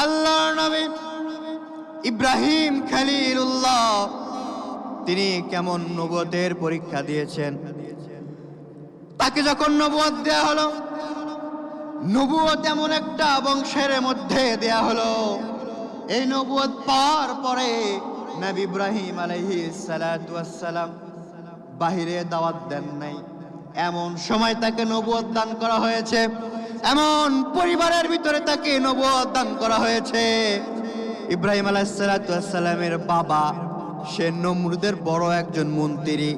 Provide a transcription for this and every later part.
আল্লাহর নবী ইব্রাহিম খলিলুল্লাহ তিনি কেমন নবুয়তের পরীক্ষা দিয়েছেন। তাকে যখন নবুয়ত দেয়া হলো, নবুয়ত এমন একটা বংশের মধ্যে দেয়া হলো, এই নবুয়ত পাওয়ার পরে নবী ইব্রাহিম আলাইহিস সালাতু ওয়াস সালাম বাহিরে দাওয়াত দেন নাই। এমন সময় তাকে নবুয়ত দান করা হয়েছে, এমন পরিবারের ভিতরে তাকে নবুয়ত দান করা হয়েছে। ইব্রাহিম আলাইহিস সালাতু ওয়াস সালামের বাবা সে নমরুদের বড় একজন মন্ত্রী।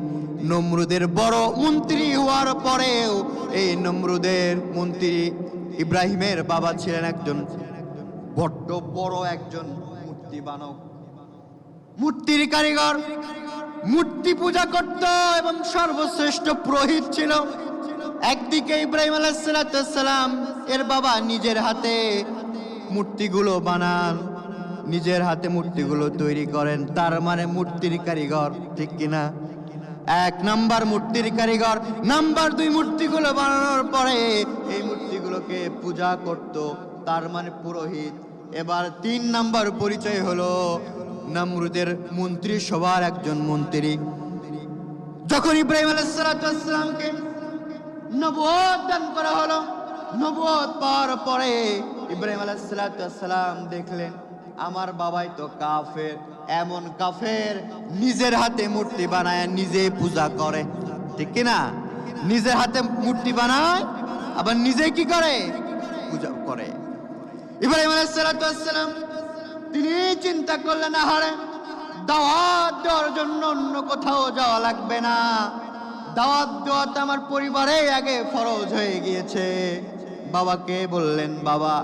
নমরুদের বড় মন্ত্রী হওয়ার পরেও এই নমরুদের মন্ত্রী ইব্রাহিমের বাবা ছিলেন একজন বড্ড বড় একজন মূর্তি বানক, মূর্তির কারিগর, মূর্তি পূজা করত এবং সর্বশ্রেষ্ঠ পুরোহিত ছিল। একদিকে ইব্রাহিম আলাইহিস সালাম এর বাবা নিজের হাতে মূর্তিগুলো বানান, নিজের হাতে মূর্তিগুলো তৈরি করেন, তার মানে মূর্তির কারিগর, ঠিক কিনা? এক নাম্বার মূর্তির কারিগর। নাম্বার দুই, মূর্তিগুলো বানানোর পরে এই মূর্তিগুলোকে পূজা করত, তার মানে পুরোহিত। এবার তিন নাম্বার পরিচয় হলো নমরুদের মন্ত্রী, সবার একজন মন্ত্রী। যখন ইব্রাহিম আলাইহিস সালামকে নবুয়ত দান করা হলো, নবুয়ত পাওয়ার পরে ইব্রাহিম আলাইহিস সালাম দেখলেন আমার বাবাই তো কাফের, এমন কাফের নিজের হাতে মূর্তি বানায় নিজে পূজা করে, ঠিক কিনা? নিজের হাতে মূর্তি বানায় আবার নিজে কি করে? পূজা করে। ইব্রাহিম আলাইহিস সালাম তিনি চিন্তা করলেন, আহারে দাওয়াত দেওয়ার জন্য অন্য কোথাও যাওয়া লাগবে না, দাওয়াত দেওয়াতে আমার পরিবারে আগে ফরজ হয়ে গিয়েছে। বাবাকে বললেন, বাবা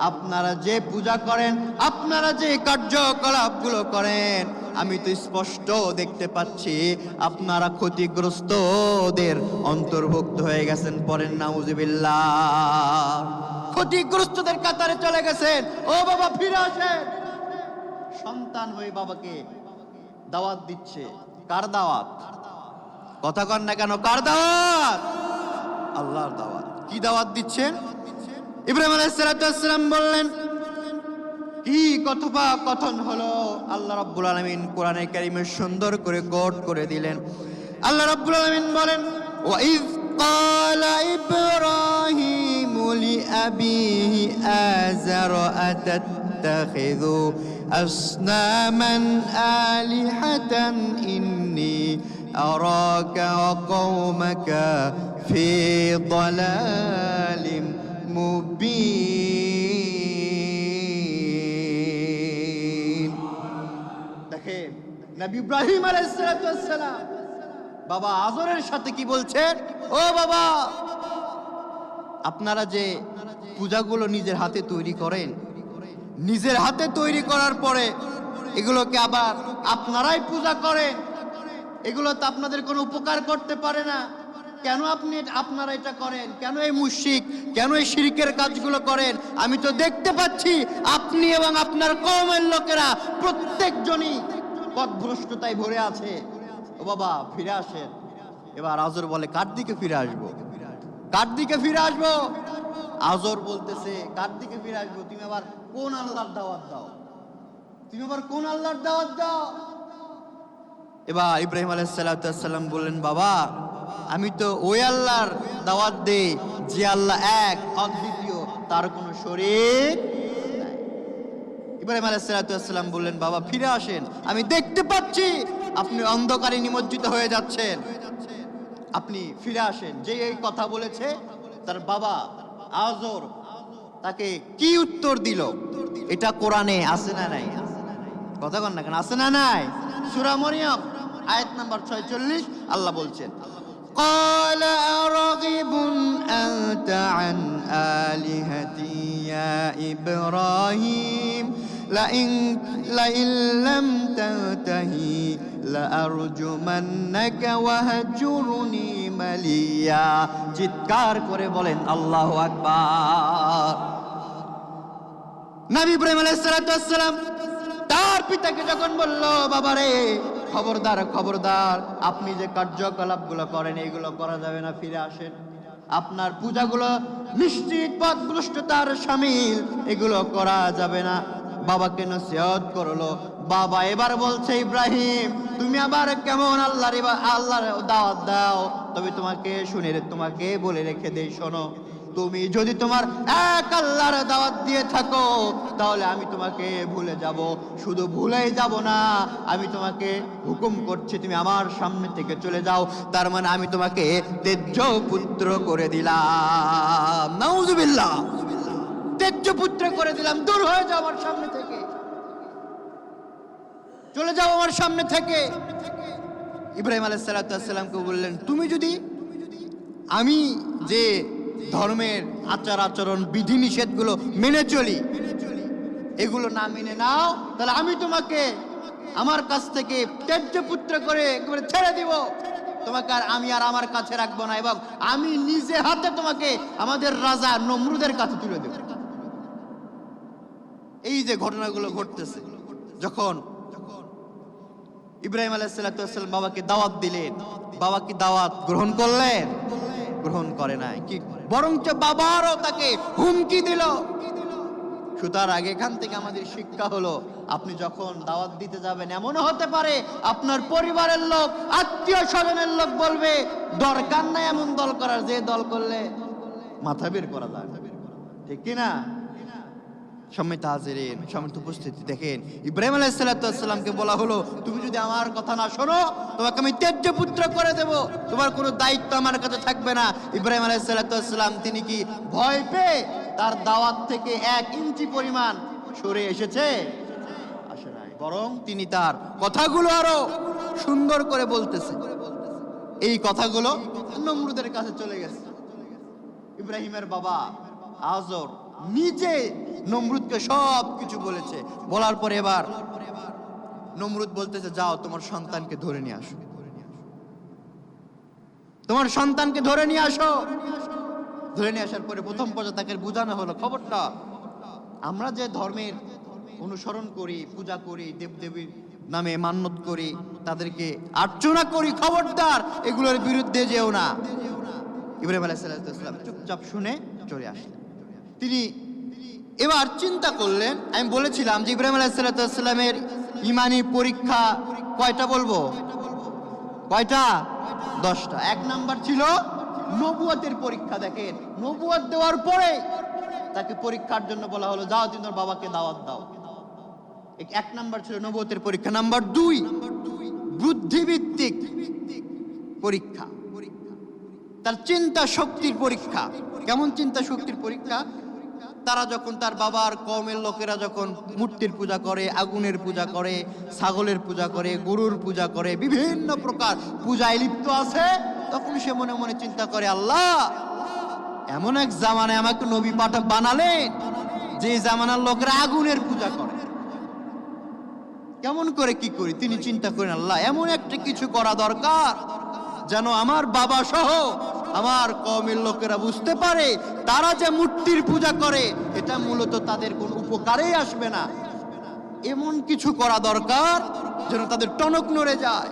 আপনারা যে পূজা করেন, আপনারা যে কার্যকলাপগুলো করেন, আমি তো স্পষ্ট দেখতে পাচ্ছি আপনারা ক্ষতিগ্রস্তদের অন্তর্ভুক্ত হয়ে গেছেন। পড়েন নাউজুবিল্লাহ। ক্ষতিগ্রস্তদের কাতারে চলে গেছেন। ও বাবা ফিরে আসেন। সন্তান হয়ে বাবাকে দাওয়াত দিচ্ছে। কার দাওয়াত? কথা কন না কেন? কার দাওয়াত? আল্লাহর দাওয়াত। কি দাওয়াত দিচ্ছেন? ইব্রাহিম আলাইহিস সালাম বললেন, কি কথোপকথন হলো? আল্লাহ রাব্বুল আলামিন কোরআনে কারীমে সুন্দর করে কোট করে দিলেন। আল্লাহ রাব্বুল আলামিন বলেন, ওয়া ইয ক্বালা ইব্রাহিমু লিআবিহি আযার আতাত্তাখিযু আসনামান আলিহাতান ইন্নী আরাকা ওয়া কওমাকা ফি দালালিম মুবিন। দেখেন নবী ইব্রাহিম আলাইহিস সালাম বাবা আজরের সাথে কি বলছেন? ও বাবা, আপনারা যে পূজাগুলো নিজের হাতে তৈরি করেন, নিজের হাতে তৈরি করার পরে এগুলোকে আবার আপনারাই পূজা করেন, এগুলো তো আপনাদের কোনো উপকার করতে পারে না। কেন আপনারা এটা করেন? কেন এই মুশরিক, কেন এই শিরকের কাজগুলো করেন? আমি তো দেখতে পাচ্ছি আপনি এবং আপনার কওমের লোকেরা প্রত্যেকজনই পথভ্রষ্টতায় ভরে আছে। ও বাবা ফিরে আসেন। এবার আজর বলে, কার দিকে ফিরে আসবো? কার দিকে ফিরে আসবো? আজর বলতেছে, কার দিকে ফিরে আসবো? তুমি আবার কোন আল্লাহর দাওয়াত দাও? তুমি আবার কোন আল্লাহর দাওয়াত দাও? এবার ইব্রাহিম আলাইহিস সালাম বললেন, বাবা আমি তো ওই আল্লাহর দাওয়াত দেই যে আল্লাহ এক, অদ্বিতীয়, তার কোনো শরীক নাই। ইব্রাহিম আলাইহিস সালাম বললেন, বাবা ফিরে আসেন, আমি দেখতে পাচ্ছি আপনি অন্ধকারে নিমজ্জিত হয়ে যাচ্ছেন, আপনি ফিরে আসেন। যে এই কথা বলেছে তার বাবা আজর তাকে কি উত্তর দিল? এটা কোরআনে আছে না নাই? কথা কন না কেন? আছে না নাই? সূরা মরিয়ম আয়াত নাম্বার 46 আল্লাহ বলছেন, قال أرغب أنت عن آلهتي يا إبراهيم لئن لم تنتهي لأرجمنك وهجرني مليا। চিৎকার করে বলেন আল্লাহু আকবার। নবী ইব্রাহিম আলাইহিস সালাম তার পিতাকে যখন বলল, বাবারে খবরদার খবরদার, আপনি যে কার্যকলাপগুলো করেন এইগুলো করা যাবে না, ফিরে আসেন। আপনার পূজাগুলো নিশ্চিত পথভ্রষ্টতার শামিল, এগুলো করা যাবে না। বাবাকে নসিহত করলো। বাবা এবার বলছে, ইব্রাহিম তুমি আবার কেমন আল্লাহর দাওয়াত দাও? তবে তোমাকে বলে রেখে দেই, শোনো, তুমি যদি তোমার এক আল্লাহর দাওয়াত দিয়ে থাকো তাহলে আমি তোমাকে ভুলে যাব। শুধু ভুলেই যাব না, আমি তোমাকে হুকুম করছি তুমি আমার সামনে থেকে চলে যাও। তার মানে আমি তোমাকে তেজ্য পুত্র করে দিলাম। নাউজুবিল্লাহ, তেজ্য পুত্র করে দিলাম। দূর হয়ে যাও আমার সামনে থেকে, চলে যাও আমার সামনে থেকে। ইব্রাহিম আলাইহিস সালামকে বললেন, তুমি যদি আমি যে ধর্মের আচার আচরণ বিধি নিষেধগুলো মেনে চলি, এগুলো না মেনে নাও, তাহলে আমি তোমাকে আমার কাছ থেকে তেজ্য পুত্র করে একেবারে ছেড়ে দিব। তোমাকে আমি আমার কাছে রাখবো না, এবং আমি নিজে হাতে তোমাকে আমাদের রাজা নমরুদের কাছে তুলে দেব। এই যে ঘটনাগুলো ঘটতেছে, যখন ইব্রাহিম আলাইহিস সালাম বাবাকে দাওয়াত দিলেন, বাবা কি দাওয়াত গ্রহণ করলেন? গ্রহণ করে নাই, কি বরঞ্চ বাবারও তাকে হুমকি দিল। সুতরাং আগে এখান থেকে আমাদের শিক্ষা হলো, আপনি যখন দাওয়াত দিতে যাবেন, এমনও হতে পারে আপনার পরিবারের লোক, আত্মীয় স্বজনের লোক বলবে দরকার নাই এমন দল করার, যে দল করলে মাথা বের করা যায়, ঠিক কিনা? সম্মানিত হাজিরিন, সম্মানিত উপস্থিতি, দেখেন ইব্রাহিম আলাইহিস সালামকে বলা হলো, তুমি যদি আমার কথা না শোনো তোমাকে আমি তেজ্য পুত্র করে দেব, তোমার কোনো দায়িত্ব আমার কাছে থাকবে না। ইব্রাহিম আলাইহিস সালাম তিনি কি ভয় পেয়ে তার দাওয়াত থেকে 1 ইঞ্চি পরিমাণ সরে এসেছে? আসে নাই, বরং তিনি তার কথাগুলো আরো সুন্দর করে বলতেছে। এই কথাগুলো নমরুদের কাছে চলে গেছে। ইব্রাহিমের বাবা আজর নিজে নমরুদকে সব কিছু বলেছে। বলার পরে এবার নমরুদ বলতেছে, যাও তোমার সন্তানকে ধরে নিয়ে আসো, তোমার সন্তানকে ধরে নিয়ে আসো। ধরে নিয়ে আসার পরে প্রথম পর্যায়ে তাকে বোঝানো হলো, খবরটা আমরা যে ধর্মের অনুসরণ করি, পূজা করি, দেবদেবীর নামে মান্যত করি, তাদেরকে আর্চনা করি, খবরদার এগুলোর বিরুদ্ধে যেও না। ইব্রাহিম আলাইহিস সালাম চুপচাপ শুনে চলে আসলেন। তিনি এবার চিন্তা করলেন, আমি বলেছিলাম যে ইব্রাহিম আলাইহিস সালামের ঈমানি পরীক্ষা কয়টা বলবো? কয়টা? 10টা। 1 নাম্বার ছিল নবুয়তের পরীক্ষা। দেখেন, নবুয়ত দেওয়ার পরে তাকে পরীক্ষার জন্য বলা হলো, যাও তুমি তোমার বাবাকে দাওয়াত দাও। 1 নাম্বার ছিল নবুয়তের পরীক্ষা। নাম্বার 2 বুদ্ধিভিত্তিক পরীক্ষা, তার চিন্তা শক্তির পরীক্ষা। কেমন চিন্তা শক্তির পরীক্ষা? তারা যখন তার বাবার কওমের লোকেরা যখন মূর্তির পূজা করে, আগুনের পূজা করে, ছাগলের পূজা করে, গরুর পূজা করে, বিভিন্ন প্রকার পূজায় লিপ্ত আছে, তখন সে মনে মনে চিন্তা করে, আল্লাহ এমন এক জামানায় আমাকে নবী বানালেন যে জামানার লোকেরা আগুনের পূজা করে, কেমন করে কি করি? তিনি চিন্তা করেন, আল্লাহ এমন একটা কিছু করা দরকার যেন আমার বাবা সহ আমার কওমের লোকেরা বুঝতে পারে তারা যে মূর্তির পূজা করে এটা মূলত তাদের কোনো উপকারেই আসবে না। এমন কিছু করা দরকার যেন তাদের টনক নড়ে যায়,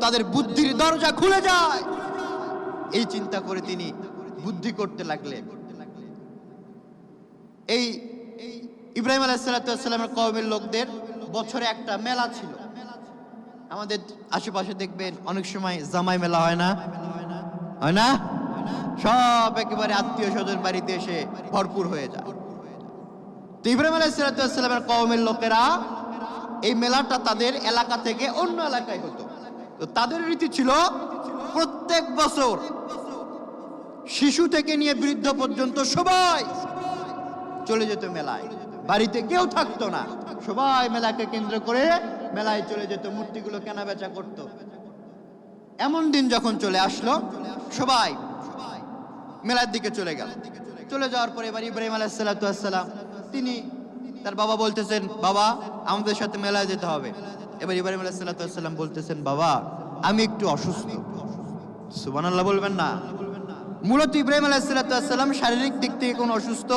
তাদের বুদ্ধির দরজা খুলে যায়। এই চিন্তা করে তিনি বুদ্ধি করতে লাগলেন। এই ইব্রাহিম আলাইহিস সালামের কওমের লোকদের বছরে একটা মেলা ছিল। আমাদের আশেপাশে দেখবেন অনেক সময় জামাই মেলা হয় না? হয় না? সব একেবারে আত্মীয় স্বজন বাড়িতে এসে ভরপুর হয়ে যায়। তো ইব্রাহিম আলাইহিস সালামের কওমের লোকেরা এই মেলাটা তাদের এলাকা থেকে অন্য এলাকায় হতো। তো তাদের রীতি ছিল প্রত্যেক বছর শিশু থেকে নিয়ে বৃদ্ধ পর্যন্ত সবাই চলে যেত মেলায়, বাড়িতে কেউ থাকতো না, সবাই মেলাকে কেন্দ্র করে মেলায় চলে যেত, মূর্তিগুলো কেনা বেচা করত। এমন দিন যখন চলে আসলো, সবাই মেলার দিকে চলে গেল। চলে যাওয়ার পরে এবার ইব্রাহিম আলাইহিস সালাম তিনি তার বাবা বলতেছেন, বাবা আমাদের সাথে মেলায় যেতে হবে। এবার ইব্রাহিম আলাইহিস সালাম বলতেছেন, বাবা আমি একটু অসুস্থ। সুবহানাল্লাহ বলবেন না? মূলত ইব্রাহিম আলাইহিস সালাম শারীরিক দিক থেকে কোনো অসুস্থ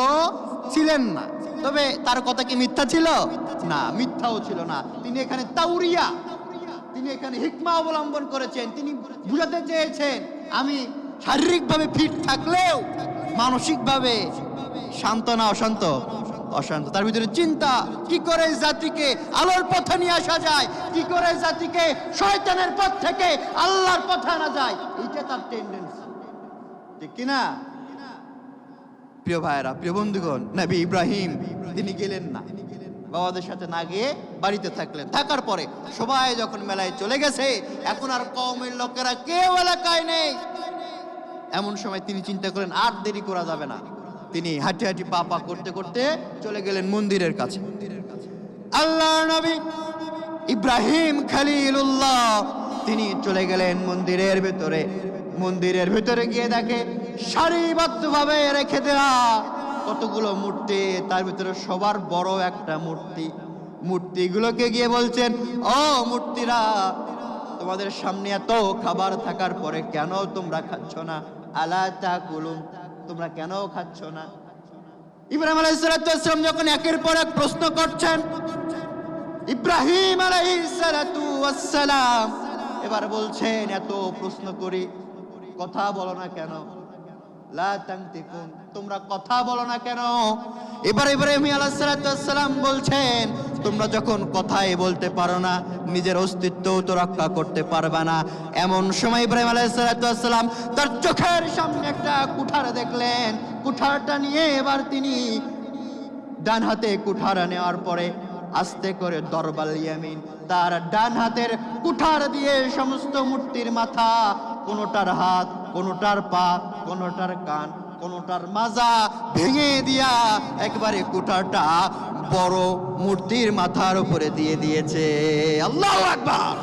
ছিলেন না, তবে তার কথা কি মিথ্যা ছিল? না, মিথ্যাও ছিল না। তিনি এখানে তিনি এখানে হিকমা অবলম্বন করেছেন। তিনি বুঝাতে চেয়েছেন আমি শারীরিকভাবে ফিট থাকলেও মানসিকভাবে শান্ত না অশান্ত? অশান্ত। তার ভিতরে চিন্তা, কি করে জাতিকে আলোর পথে নিয়ে আসা যায়, কি করে জাতিকে শয়তানের পথ থেকে আল্লাহর পথে আনা যায়, এইটা তার টেন্ডেন্সি, ঠিক কিনা? প্রিয় ভাইরা, প্রিয় বন্ধুগণ, নবী ইব্রাহিম তিনি গেলেন না, বাবাদের সাথে না গিয়ে বাড়িতে থাকলেন। থাকার পরে সবাই যখন মেলায় চলে গেছে, এখন আর কওমের লোকেরা কেউ এলাকায় নেই। এমন সময় তিনি চিন্তা করেন আর দেরি করা যাবে না। তিনি হাঁটি হাঁটি পা পা করতে করতে চলে গেলেন মন্দিরের কাছে। আল্লাহর নবী ইব্রাহিম খলিলুল্লাহ তিনি চলে গেলেন মন্দিরের ভেতরে। মন্দিরের ভেতরে গিয়ে দেখে সারিবদ্ধভাবে রেখে দেওয়া কতগুলো মূর্তি, তার ভিতরে সবার বড় একটা মূর্তি। মূর্তিগুলোকে গিয়ে বলছেন, ও মূর্তিরা, তোমাদের সামনে এত খাবার থাকার পরে কেন তোমরা খাচ্ছ না? আলা তাকুলুন, তোমরা কেন খাচ্ছ না? ইব্রাহিম আলাইহিস সালাম যখন একের পর এক প্রশ্ন করছেন, ইব্রাহিম আলাইহিস সালাম এবার বলছেন, এত প্রশ্ন করি, কথা বলো না কেন? লা তানতিকুন, তোমরা কথা বলো না কেন? এবার ইব্রাহিম আলাইহিস সালাম বলছেন, তোমরা যখন কথাই বলতে পারো না, নিজের অস্তিত্ব তো রক্ষা করতে পারবে না। এমন সময় ইব্রাহিম আলাইহিস সালাম তার চোখের সামনে একটা কুঠার দেখলেন। কুঠারটা নিয়ে এবার তিনি ডান হাতে কুঠার নেওয়ার পরে আস্তে করে দরবাল ইয়ামিন, তার ডান হাতের কুঠার দিয়ে সমস্ত মূর্তির মাথা, কোনোটার হাত, কোনোটার পা, কোনোটার কান, কোনোটার মাজা ভেঙে দিয়া একবারে কুঠারটা বড় মূর্তির মাথার উপরে দিয়ে দিয়েছে। আল্লাহু আকবার!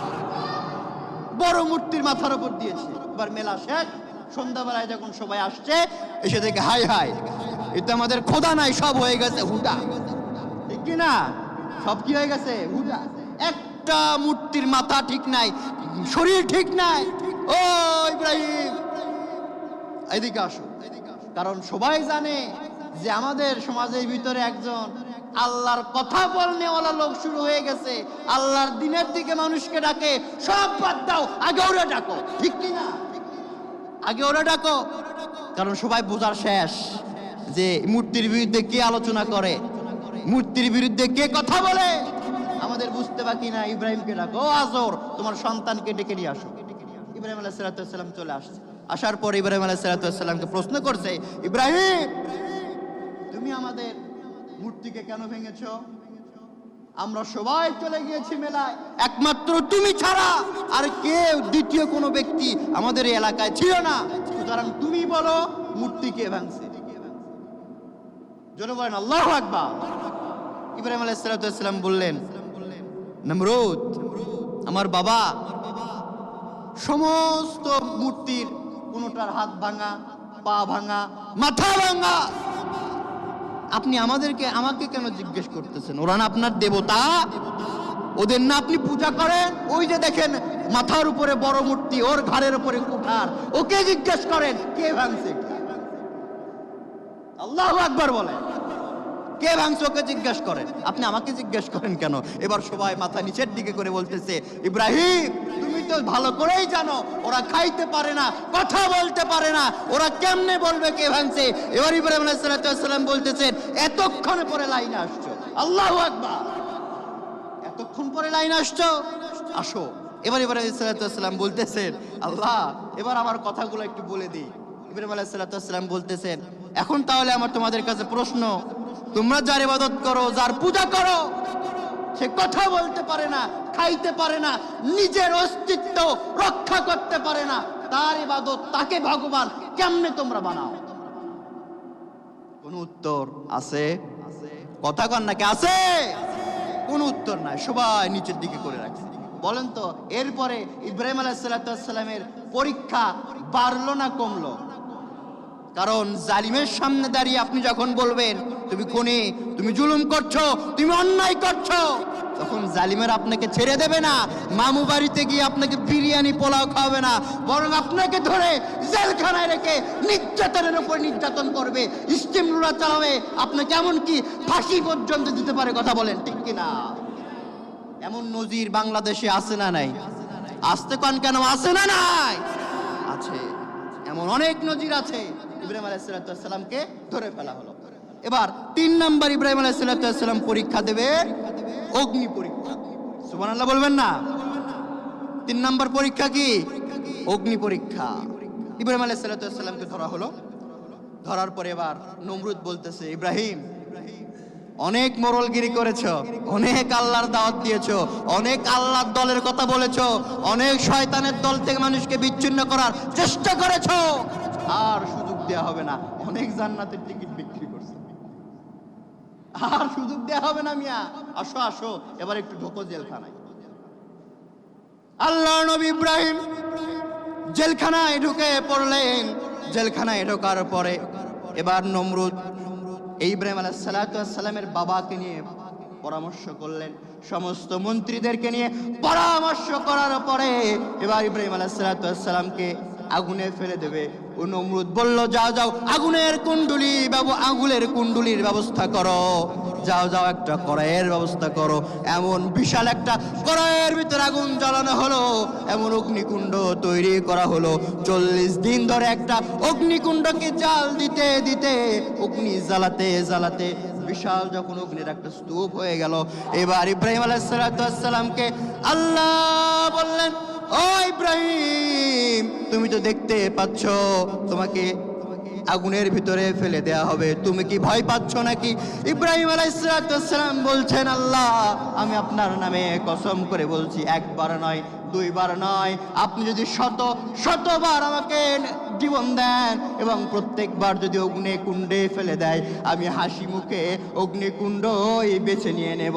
বড় মূর্তির মাথার উপর দিয়েছে। এবার মেলা শেষ। সন্ধ্যাবেলায় যখন সবাই আসছে, এসে দেখে হাই হাই, এটা আমাদের খোদা নাই, সব হয়ে গেছে হুডা, ঠিক কিনা? সব কি হয়ে গেছে? হুডা। একটা মূর্তির মাথা ঠিক নাই, শরীর ঠিক নাই। ও ইব্রাহিম, এদিকে আসো। কারণ সবাই জানে যে আমাদের সমাজের ভিতরে একজন আল্লাহর কথা বলনেওয়ালা লোক শুরু হয়ে গেছে। আল্লাহর দিনের দিকে মানুষকে ডাকে, সব বাদ দাও, আগে ওরা ডাকো, ঠিক কিনা? আগে ওরা ডাকো। কারণ সবাই বোঝার শেষ যে মূর্তির বিরুদ্ধে কে আলোচনা করে, মূর্তির বিরুদ্ধে কে কথা বলে, আমাদের বুঝতে বাকি না। ইব্রাহিমকে ডাকো, ও আজর, তোমার সন্তানকে ডেকে নিয়ে আসো। ইব্রাহিম আলাইহিস সালাম চলে আসছে। আসার পর ইব্রাহিম আলাইহিস সালামকে প্রশ্ন করছে, ইব্রাহিম, তুমি আমাদের মূর্তিকে কেন ভেঙেছো? আমরা সবাই চলে গিয়েছি মেলায়, একমাত্র তুমি ছাড়া আর কেউ, দ্বিতীয় কোনো ব্যক্তি আমাদের এই এলাকায় ছিল না। সুতরাং তুমি বলো, মূর্তি কে ভাঙছে? জোরে বলেন আল্লাহু আকবার। ইব্রাহিম আলাইহিস সালাম বললেন, নমরুদ, আমার বাবা সমস্ত মূর্তির কোনোটার হাত ভাঙা, পা ভাঙা, মাথা ভাঙা। আপনি আমাকে কেন জিজ্ঞেস করতেছেন? ওরা না আপনার দেবতা, ওদের না আপনি পূজা করেন? ওই যে দেখেন মাথার উপরে বড় মূর্তি, ওর ঘাড়ের উপরে কুঠার, ওকে জিজ্ঞেস করেন কে ভাঙছে। আল্লাহু আকবার বলেন। কে ভাঙছে ওকে জিজ্ঞেস করেন, আপনি আমাকে জিজ্ঞেস করেন কেন? এবার সবাই মাথা নিচের দিকে করে বলতেছে, ইব্রাহিম, তুমি তো ভালো করেই জানো ওরা খাইতে পারে না, কথা বলতে পারে না, ওরা কেমনে বলবে কে ভাঙছে? এবার ইব্রাহিম আলাইহিস সালাম বলতেছেন, এতক্ষণ পরে লাইনে আসছো। আল্লাহু আকবার। এতক্ষণ পরে লাইনে আসছো, আসো। এবার ইব্রাহিম আলাইহিস সালাম বলতেছেন, আল্লাহ, এবার আমার কথাগুলো একটু বলে দিই। ইব্রাহিম আলাইহিস সালাম বলতেছেন, এখন তাহলে আমার তোমাদের কাছে প্রশ্ন, তোমরা যার ইবাদত করো, যার পূজা করো, সে কথা বলতে পারে না, খাইতে পারে না, নিজের অস্তিত্ব রক্ষা করতে পারে না, তার ইবাদত, তাকে ভগবান কেমনে তোমরা বানাও? কোন উত্তর আছে? কথা কন নাকি? আছে? কোন উত্তর নাই। সবাই নিচের দিকে করে রাখছে। বলেন তো, এরপরে ইব্রাহিম আলাইহিস সালামের পরীক্ষা বাড়লো না কমলো? কারণ জালিমের সামনে দাঁড়িয়ে আপনি যখন বলবেন তুমি খুনি, তুমি জুলুম করছো, তুমি অন্যায় করছো, তখন জালিমের আপনাকে ছেড়ে দেবে না। মামু বাড়িতে গিয়ে আপনাকে বিরিয়ানি পোলাও খাওয়াবে না, বরং আপনাকে ধরে জেলখানায় রেখে নির্যাতনের উপর নির্যাতন করবে, স্টিম রোলার চালাবে, আপনাকে এমনকি ফাঁসি পর্যন্ত দিতে পারে। কথা বলেন ঠিক কিনা? এমন নজির বাংলাদেশে আছে না নাই? আসতে কন কেন? আছে না নাই? আছে। এমন অনেক নজির আছে। ইব্রাহিম আলাইহিস সালামকে ধরে ফেলা হলো। এবার 3 নাম্বার ইব্রাহিম আলাইহিস সালাম পরীক্ষা দেবে, অগ্নি পরীক্ষা। সুবহানাল্লাহ বলবেন না? 3 নাম্বার পরীক্ষা কি? অগ্নি পরীক্ষা। ইব্রাহিম আলাইহিস সালামকে ধরা হলো। ধরার পরে এবার নমরুদ বলতেছে, ইব্রাহিম অনেক মোরলগিরি করেছো, অনেক আল্লাহর দাওয়াত দিয়েছো, অনেক আল্লাহর দলের কথা বলেছো, অনেক শয়তানের দল থেকে মানুষকে বিচ্ছিন্ন করার চেষ্টা করেছো, আর সুযোগ দেয়া হবে না। অনেক জান্নাতের টিকিট বিক্রি করছো, আর সুযোগ দেয়া হবে না মিয়া। আসো আসো, এবার একটু ঢোকো জেলখানায়। আল্লাহর নবী ইব্রাহিম জেলখানায় ঢুকে পড়লেন। জেলখানায় ঢোকার পরে এবার নমরুদ এই ইব্রাহিম আলাইহিস সালামের বাবাকে নিয়ে পরামর্শ করলেন, সমস্ত মন্ত্রীদেরকে নিয়ে পরামর্শ করার পরে এবার ইব্রাহিম আলাইহিস সালামকে আগুনে ফেলে দেবে। ও নমরুদ বলল, যাও যাও আগুনের কুণ্ডুলির ব্যবস্থা করো, যাও যাও একটা কড়াইয়ের ব্যবস্থা করো। এমন বিশাল একটা কড়াইয়ের ভিতরে আগুন জ্বালানো হলো, এমন অগ্নিকুণ্ড তৈরি করা হলো। 40 দিন ধরে একটা অগ্নিকুণ্ডকে জাল দিতে দিতে, অগ্নি জ্বালাতে জ্বালাতে বিশাল যখন অগ্নির একটা স্তূপ হয়ে গেল, এবার ইব্রাহিম আলাইহিস সালামকে আল্লাহ বললেন, ও ইব্রাহিম, তুমি তো দেখতে পাচ্ছ তোমাকে আগুনের ভিতরে ফেলে দেয়া হবে, তুমি কি ভয় পাচ্ছ নাকি? ইব্রাহিম আলাইহিস সালাম বলছেন, আল্লাহ আমি আপনার নামে কসম করে বলছি, একবার নয়, 2 বার নয়, আপনি যদি শতবার আমাকে জীবন দেন এবং প্রত্যেকবার যদি অগ্নিকুণ্ডে ফেলে দেয়, আমি হাসি মুখে অগ্নিকুণ্ডই বেছে নিয়ে নেব।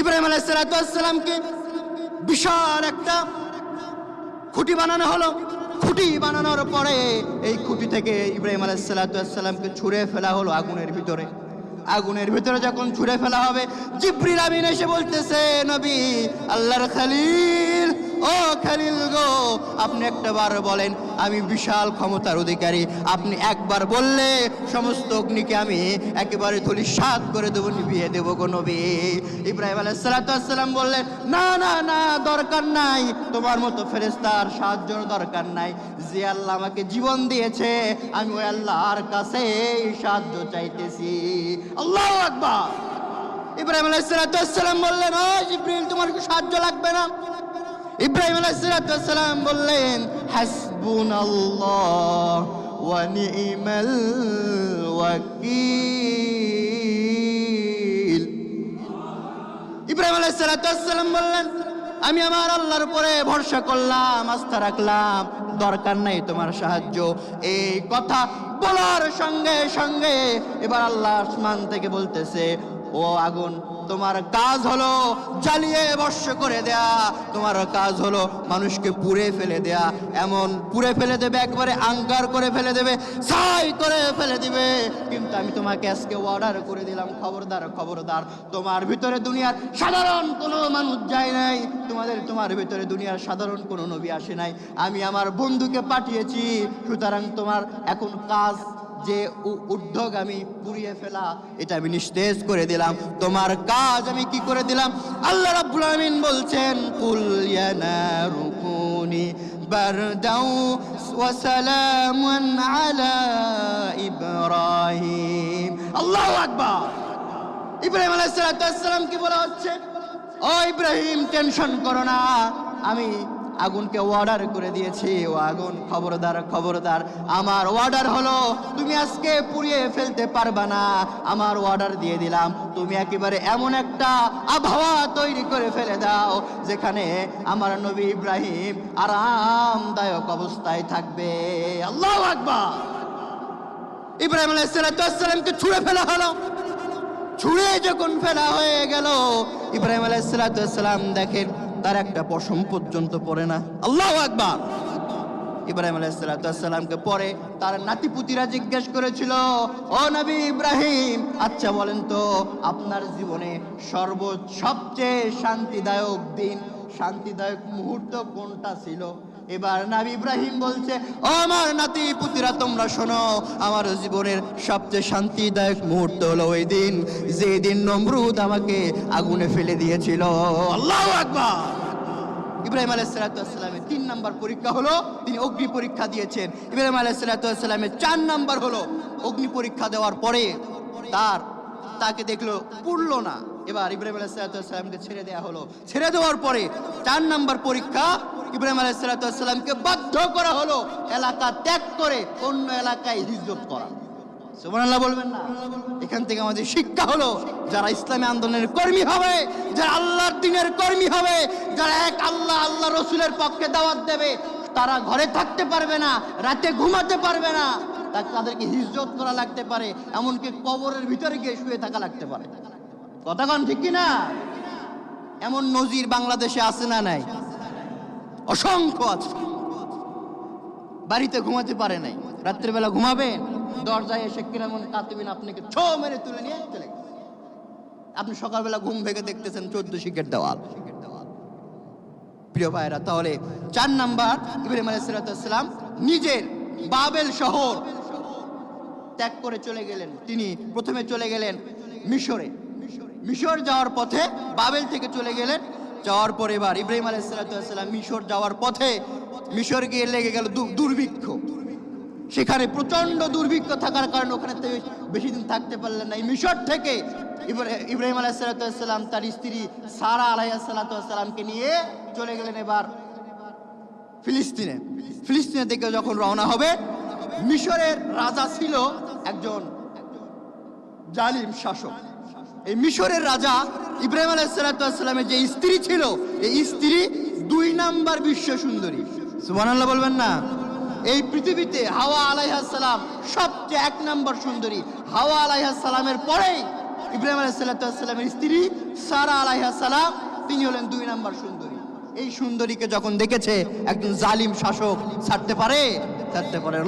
ইব্রাহিম আলাইহিস সালামকে বিশাল একটা খুঁটি বানানো হলো। খুঁটি বানানোর পরে এই খুঁটি থেকে ইব্রাহিম আলাইহিস সালামকে ছুঁড়ে ফেলা হলো আগুনের ভিতরে। আগুনের ভিতরে যখন ছুঁড়ে ফেলা হবে, জিবরিল আমিন এসে বলতেছে, নবী আল্লাহর খলিল, ও খলিল গো, আপনি একটা বার বলেন, আমি বিশাল ক্ষমতার অধিকারী, আপনি একবার বললে সমস্ত অগ্নিকে আমি একেবারে ধূলিসাৎ করে দেবো, নিভিয়ে দেবো গো নবী। ইব্রাহিম আলাইহিস সালাম বললেন, না না না, দরকার নাই, তোমার মতো ফেরেশতার সাহায্যের দরকার নাই। যে আল্লাহ আমাকে জীবন দিয়েছে, আমি ওই আল্লাহর কাছে সাহায্য চাইতেছি। আল্লাহু আকবার। ইব্রাহিম আলাইহিস সালাম বললেন, ও জিবরিল, তোমার কি সাহায্য লাগবে না? ইব্রাহিম আলাইহিস সালাম বললেন, হাসবুনাল্লাহ ওয়া নি'মাল ওয়াকিল। ইব্রাহিম আলাইহিস সালাম বললেন, আমি আমার আল্লাহর উপরে ভরসা করলাম, আস্থা রাখলাম, দরকার নাই তোমার সাহায্য। এই কথা বলার সঙ্গে সঙ্গে এবার আল্লাহ আসমান থেকে বলতেছে, ও আগুন, তোমার কাজ হলো জ্বালিয়ে ভস্ম করে দেয়া, তোমার কাজ হলো মানুষকে পুড়ে ফেলে দেয়া। এমন পুড়ে ফেলে দেবে, একবারে আঙ্গার করে ফেলে দেবে, ছাই করে ফেলে দিবে। কিন্তু আমি তোমাকে আজকে অর্ডার করে দিলাম, খবরদার খবরদার, তোমার ভিতরে দুনিয়ার সাধারণ কোনো মানুষ যায় নাই, তোমার ভিতরে দুনিয়ার সাধারণ কোনো নবী আসে নাই, আমি আমার বন্ধুকে পাঠিয়েছি। সুতরাং তোমার এখন কাজ যে উদ্যোগ আমি পুড়িয়ে ফেলা, এটা আমি নিস্তেজ করে দিলাম। তোমার কাজ আমি কি করে দিলাম? আল্লাহ রাব্বুল আলামিন বলছেন, কুল ইয়া নারু কুনি বারদাও ওয়া সালামুন আলা ইব্রাহিম। আল্লাহু আকবার। ইব্রাহিম আলাইহিস সালাম কি বলা হচ্ছে, ও ইব্রাহিম, টেনশন করো না, আমি আগুনকে অর্ডার করে দিয়েছি। ও আগুন, খবরদার খবরদার, আমার অর্ডার হলো তুমি আজকে পুড়িয়ে ফেলতে পারবা না। আমার অর্ডার দিয়ে দিলাম, তুমি একেবারে এমন একটা আবহাওয়া তৈরি করে ফেলে দাও যেখানে আমার নবী ইব্রাহিম আরামদায়ক অবস্থায় থাকবে। আল্লাহু আকবার। ইব্রাহিম আলাইহিস সালামকে ছুঁড়ে ফেলা হলো। ছুঁড়ে যখন ফেলা হয়ে গেল, ইব্রাহিম আলাইহিস সালাম দেখেন তার একটা পশম পর্যন্ত পড়ে না। আল্লাহু আকবার। ইব্রাহিম আলাইহিস সালামকে পরে তার নাতিপুতিরা জিজ্ঞেস করেছিল, ও নবী ইব্রাহিম, আচ্ছা বলেন তো আপনার জীবনে সবচেয়ে শান্তিদায়ক দিন, শান্তিদায়ক মুহূর্ত কোনটা ছিল? এবার নবী ইব্রাহিম বলছে, ও আমার নাতি পুতিরা, তোমরা শোনো, আমার জীবনের সবচেয়ে শান্তিদায়ক মুহূর্ত হলো ওই দিন যে দিন নমরুদ আমাকে আগুনে ফেলে দিয়েছিল। আল্লাহু আকবার। ইব্রাহিম আলাইহিস সালামের 3 নাম্বার পরীক্ষা হলো তিনি অগ্নি পরীক্ষা দিয়েছেন। ইব্রাহিম আলাইহিস সালামের 4 নাম্বার হলো অগ্নি পরীক্ষা দেওয়ার পরে তাকে দেখলো পুরলো না। এবার ইব্রাহিম আলাইহিস সালামকে ছেড়ে দেওয়া হলো। ছেড়ে দেওয়ার পরে 4 নাম্বার পরীক্ষা, ইব্রাহিম আলাইহিস সালামকে বাধ্য করা হলো এলাকা ত্যাগ করে অন্য এলাকায় হিজরত করা। সুবহানাল্লাহ বলবেন না? এখান থেকে আমাদের শিক্ষা হলো, যারা ইসলামী আন্দোলনের কর্মী হবে, যারা আল্লাহর দ্বীনের কর্মী হবে, যারা এক আল্লাহ রসুলের পক্ষে দাওয়াত দেবে, তারা ঘরে থাকতে পারবে না, রাতে ঘুমাতে পারবে না, তাদেরকে হিজরত করা লাগতে পারে, এমনকি কবরের ভিতরে গিয়ে শুয়ে থাকা লাগতে পারে। কথা কোন ঠিক কিনা? এমন নজির বাংলাদেশে আছে না নাই? অসংখ্য আছে। বাড়িতে ঘুমাতে পারে নাই, রাত্রিবেলা ঘুমাবেন, দরজায় এসে কিরামন কাতিবিন আপনাকে ছো মেরে তুলে নিয়ে চলে গেছে। আপনি সকালবেলা ঘুম ভেঙে দেখতেছেন 14 শিকের দেওয়াল। প্রিয় ভাইরা, তাহলে 4 নাম্বার, ইব্রাহিম আলাইহিস সালাম নিজের বাবেল শহর ত্যাগ করে চলে গেলেন। তিনি প্রথমে চলে গেলেন মিশরে। মিশর যাওয়ার পথে বাবেল থেকে চলে গেলেন। যাওয়ার পরে এবার ইব্রাহিম আলাইহিস সালাম মিশর যাওয়ার পথে মিশর গিয়ে লেগে গেল দুর্ভিক্ষ। সেখানে প্রচন্ড দুর্ভিক্ষ থাকার কারণে ওখানে বেশি দিন থাকতে পারলেন না। এই মিশর থেকে ইব্রাহিম আলাইহিস সালাম তার স্ত্রী সারা আলাইহিস সালামকে নিয়ে চলে গেলেন এবার ফিলিস্তিনে। ফিলিস্তিনে থেকে যখন রওনা হবে, মিশরের রাজা ছিল একজন জালিম শাসক। এই মিশরের রাজা ইব্রাহিম আলাইহিস সালামের যে স্ত্রী ছিল, এই স্ত্রী 2 নাম্বার বিশ্ব সুন্দরী। সুবহানাল্লাহ বলবেন না? এই পৃথিবীতে হাওয়া আলাইহিস সালাম সবচেয়ে 1 নাম্বার সুন্দরী। হাওয়া আলাইহিস সালামের পরেই ইব্রাহিম আলাইহিস সালামের স্ত্রী সারা আলাইহিস সালাম, তিনি হলেন 2 নাম্বার সুন্দরী। এই সুন্দরীকে যখন দেখেছে একজন জালিম শাসক, ছাড়তে পারে?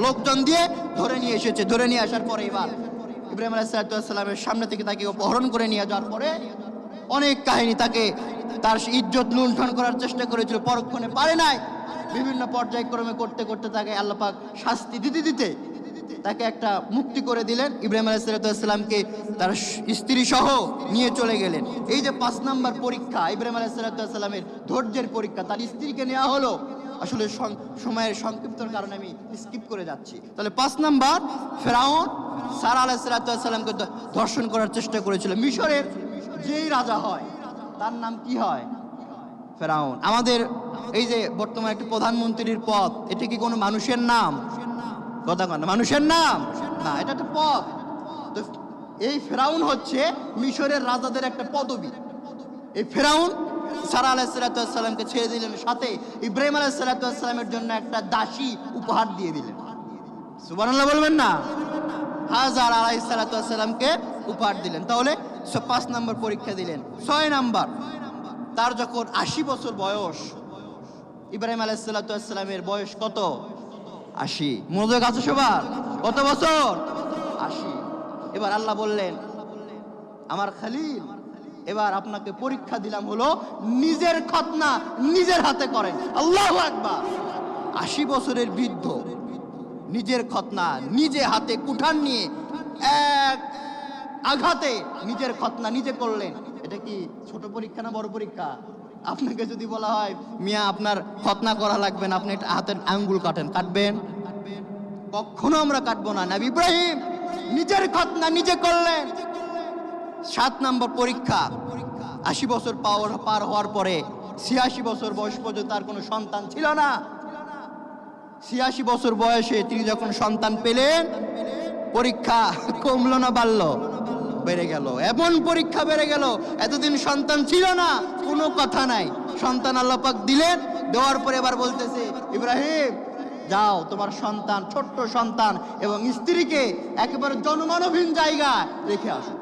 লোকজন দিয়ে ধরে নিয়ে এসেছে। ধরে নিয়ে আসার পরে এবার ইব্রাহিম আলাইহিস সালামের সামনে থেকে তাকে অপহরণ করে নিয়ে যাওয়ার পরে অনেক কাহিনী, তার ইজ্জত লুণ্ঠন করার চেষ্টা করেছিল, পরক্ষণে পারে নাই। বিভিন্ন পর্যায়ক্রমে করতে করতে তাকে আল্লাহ পাক শাস্তি দিতে তাকে একটা মুক্তি করে দিলেন। ইব্রাহিম আলাইহিস সালামকে তার স্ত্রী সহ নিয়ে চলে গেলেন। এই যে 5 নাম্বার পরীক্ষা, ইব্রাহিম আলাইহিস সালামের ধৈর্যের পরীক্ষা, তার স্ত্রীকে নেওয়া হলো। আসলে সময়ের সংক্ষিপ্তর কারণে আমি স্কিপ করে যাচ্ছি। তাহলে 5 নাম্বার, ফেরাউন সারা আলাইহিস সালামকে ধর্ষণ করার চেষ্টা করেছিল। মিশরের যেই রাজা হয় তার নাম কি হয়? ফেরাউন। আমাদের এই যে বর্তমানে একটা প্রধানমন্ত্রীর পদ, এটা কি কোনো মানুষের নাম? কথা কন, মানুষের নাম না, এটা একটা পদ। তো এই ফেরাউন হচ্ছে মিশরের রাজাদের একটা পদবী। এই ফেরাউন সারা আলাইহিস সালামকে ছেড়ে দিলেন, সাথে ইব্রাহিম আলাইহিস সালামের জন্য একটা দাসী উপহার দিয়ে দিলেন। সুবহানাল্লাহ বলবেন না? হাজার আলাইহিস সালামকে উপহার দিলেন। তাহলে 5 নাম্বার পরীক্ষা দিলেন। 6 নাম্বার, তার যখন 80 বছর বয়স, ইব্রাহিম আলাইহিস সালামের বয়স কত? 80। মনোযোগ আছে সবার? কত বছর? 80। এবার আল্লাহ বললেন, আমার খলিল, এবার আপনাকে পরীক্ষা দিলাম হলো নিজের খতনা নিজের হাতে করেন। আল্লাহু আকবার। 80 বছরের বৃদ্ধ নিজের খতনা নিজে হাতে কুঠার নিয়ে এক আঘাতে নিজের খতনা নিজে করলেন। এটা কি ছোট পরীক্ষা না বড় পরীক্ষা? আপনাকে যদি বলা হয়, মিয়া আপনার খতনা করা লাগবে না, আপনি একটা হাতের আঙ্গুল কাটবেন? কখনো আমরা কাটবো না। নবী ইব্রাহিম নিজের খতনা নিজে করলেন। 7 নম্বর পরীক্ষা, 80 বছর পার হওয়ার পরে 86 বছর বয়স পর্যন্ত তার কোনো সন্তান ছিল না। 86 বছর বয়সে তিনি যখন সন্তান পেলেন, পরীক্ষা কমলো না বাড়লো? বেড়ে গেল। এমন পরীক্ষা বেড়ে গেল, এতদিন সন্তান ছিল না, কোনো কথা নাই, সন্তান আল্লাহ পাক দিলেন। দেওয়ার পরে এবার বলতেছে, ইব্রাহিম যাও, তোমার সন্তান, ছোট্ট সন্তান এবং স্ত্রীকে একেবারে জনমানবহীন জায়গায় রেখে আসো।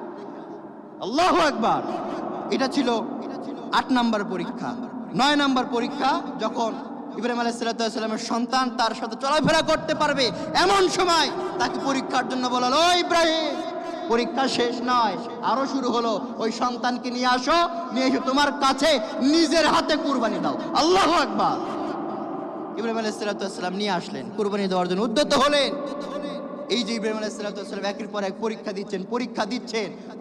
আল্লাহু আকবার। এটা ছিল 8 নম্বর পরীক্ষা। 9 নম্বর পরীক্ষা, যখন ইব্রাহিম আলাইহিস সালামের সন্তান তার সাথে চলাফেরা করতে পারবে, এমন সময় তাকে পরীক্ষার জন্য বলা হলো, ইব্রাহিম পরীক্ষা শেষ নয়, আরো শুরু হলো। ওই সন্তানকে নিয়ে আসো, নিয়ে এসে তোমার কাছে নিজের হাতে কুরবানি দাও। আল্লাহু আকবার। ইব্রাহিম আলাইহিস সালাম নিয়ে আসলেন, কুরবানি দেওয়ার জন্য উদ্যত হলেন। এই যে ইব্রাহিম আলাইহিস সালাম একের পর এক পরীক্ষা দিচ্ছেন,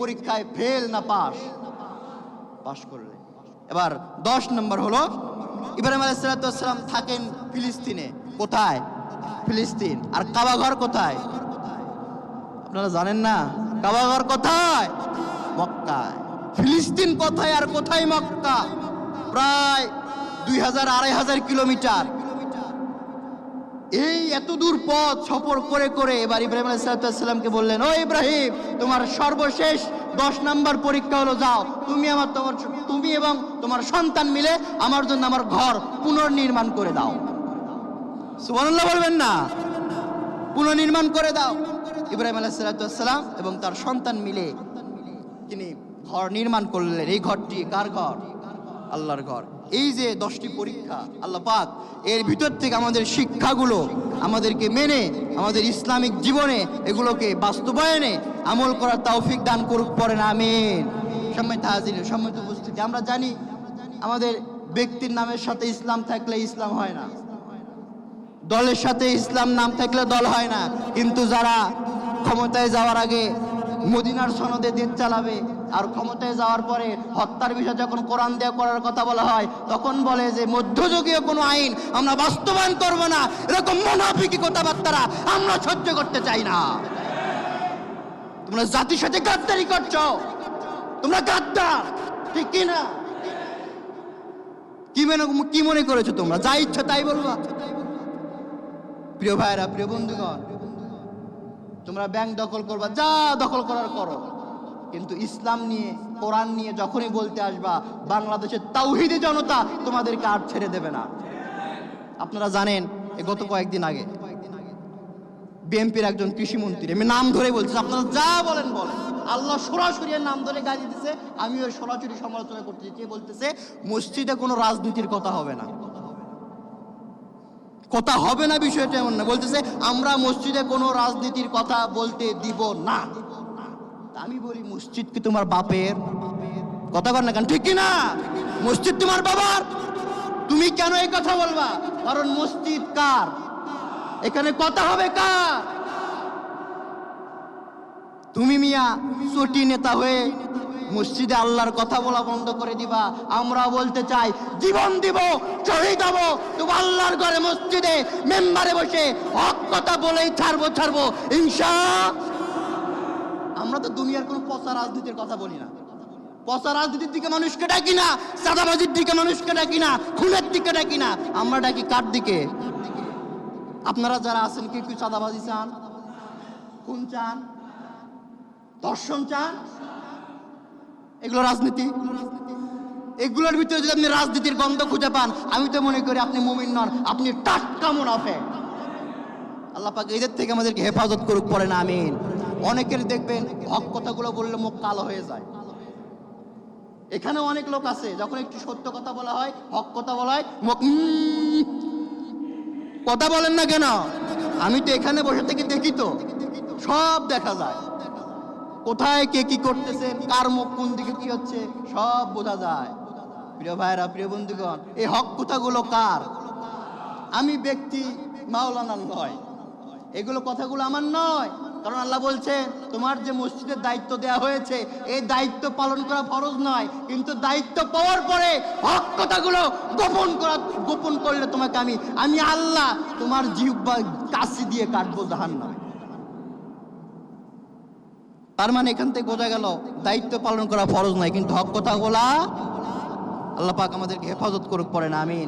পরীক্ষায় ফেল না পাস করলেন। এবার 10 নম্বর হলো ইব্রাহিম আলাইহিস সালাম থাকেন ফিলিস্তিনে। কোথায়? ফিলিস্তিন। আর কাবা ঘর কোথায়? আপনারা জানেন না? কাবা ঘর কোথায়? মক্কায়। ফিলিস্তিন কোথায় আর কোথায় মক্কা? প্রায় 2000-2500 কিলোমিটার। এই এত দূর পথ সফর করে করে এবার ইব্রাহিম আলাইহিস সালামকে বললেন, ও ইব্রাহিম, তোমার সর্বশেষ 10 নম্বর পরীক্ষা হলো, যাও তুমি এবং তোমার সন্তান মিলে আমার জন্য আমার ঘর পুনর্নির্মাণ করে দাও। সুবহানাল্লাহ বলবেন না? পুনর্নির্মাণ করে দাও। ইব্রাহিম আলাইহিস সালাম এবং তার সন্তান মিলে তিনি ঘর নির্মাণ করলেন। এই ঘরটি কার ঘর? আল্লাহর ঘর। এই যে 10টি পরীক্ষা আল্লাহ পাক এর ভিতর থেকে আমাদের শিক্ষাগুলো আমাদেরকে মেনে আমাদের ইসলামিক জীবনে এগুলোকে বাস্তবায়নে আমল করার তৌফিক দান করুক, পড়েন আমিন। সম্মানিত হাজির, সম্মানিত উপস্থিতি, আমরা জানি আমাদের ব্যক্তির নামের সাথে ইসলাম থাকলে ইসলাম হয় না, দলের সাথে ইসলাম নাম থাকলে দল হয় না। কিন্তু যারা ক্ষমতায় যাওয়ার আগে মদিনার সনদে দেশ চালাবে আর ক্ষমতায় যাওয়ার পরে হত্যার বিষয় যখন কোরআন দেয়া করার কথা বলা হয় তখন বলে যে মধ্যযুগীয় কোনো আইন আমরা বাস্তবায়ন করব না, এরকম মুনাফিকি কথাবার্তা আমরা সহ্য করতে চাই না। তোমরা জাতির সাথে গাদ্দারি করছো, তোমরা গাদ্দার, ঠিক কি না? কি মনে করেছো তোমরা? যা ইচ্ছা তাই বলবা? প্রিয় ভাইরা, প্রিয় বন্ধুগণ, তোমরা ব্যাংক দখল করবা, যা দখল করার করো, কিন্তু ইসলাম নিয়ে কোরআন নিয়ে যখনই বলতে আসবা বাংলাদেশের তাওহীদি জনতা তোমাদেরকে আর ছেড়ে দেবে না। আপনারা জানেন গত কয়েকদিন আগে বিএনপির একজন কৃষিমন্ত্রী, আমি নাম ধরে বলছি, আপনারা যা বলেন বলেন, আল্লাহ সরাসরি নাম ধরে গালি দিতেছে, আমিও সরাসরি সমালোচনা করতেছি। কে বলতেছে? মসজিদে কোনো রাজনীতির কথা হবে না, কথা হবে না, বিষয়টা এমন না। বলতেছে আমরা মসজিদে কোনো রাজনীতির কথা বলতে দিব না। আমি বলি, মসজিদ কি তোমার বাপের? কথা কর না কেন, ঠিক কি না? মসজিদ তোমার বাবার, তুমি কেন এই কথা বলবা? কারণ মসজিদ কার? এখানে কথা হবে কার? তুমি মিয়া চটি নেতা হয়ে মসজিদে আল্লাহর কথা বলা বন্ধ করে দিবা। আমরা বলতে চাই, জীবন দিব, শহীদ হব, তুমি আল্লাহর ঘরে মসজিদে মেম্বারে বসে হক কথা বলেই ছাড়বো ইনশাআল্লাহ। আমরা তো দুনিয়ার কোনো পচা রাজনীতির কথা বলি না, পচা রাজনীতির দিকে মানুষকে ডাকি না, চাঁদাবাজির দিকে মানুষকে ডাকি না, খুনের দিকে ডাকি না। আমরা ডাকি কার দিকে? আপনারা যারা আছেন, কি কি চাঁদাবাজি চান, খুন চান, ধর্ষণ চান? এগুলো রাজনীতি? এগুলোর ভিতরে যদি আপনি রাজনীতির গন্ধ খুঁজে পান, আমি তো মনে করি আপনি মুমিন নন, আপনি টাটকা মুনাফিক। আল্লাহ পাক এদের থেকে আমাদেরকে হেফাজত করুক, পড়েন আমিন। অনেকের দেখবেন হক কথাগুলো বললে মুখ কালো হয়ে যায়। এখানে অনেক লোক আছে, যখন একটু সত্য কথা বলা হয়, হক কথা বলা হয়, মুখ কথা বলেন না কেন? আমি তো এখানে বসে থেকে দেখি, তো সব দেখা যায়, কোথায় কে কি করতেছে, কার মুখ কোন দিকে কি হচ্ছে, সব বোঝা যায়। প্রিয় ভাইরা, প্রিয় বন্ধুগণ, এই হক কথাগুলো কার? আমি ব্যক্তি মাওলানার নয়, এগুলো কথাগুলো আমার নয়। কারণ আল্লাহ বলছে, তোমার যে মসজিদের দায়িত্ব দেওয়া হয়েছে, এই দায়িত্ব পালন করা ফরজ নয়, কিন্তু দায়িত্ব পাওয়ার পরে হক কথাগুলো গোপন করলে তোমাকে আমি আল্লাহ তোমার জিহ্বা কাশি দিয়ে কাটবো জাহান্নামে। তার মানে এখান থেকে বোঝা গেল দায়িত্ব পালন করা ফরজ নয়, কিন্তু হক কথাগুলা আল্লাহ পাক আমাদেরকে হেফাজত করুক, পড়েন আমিন।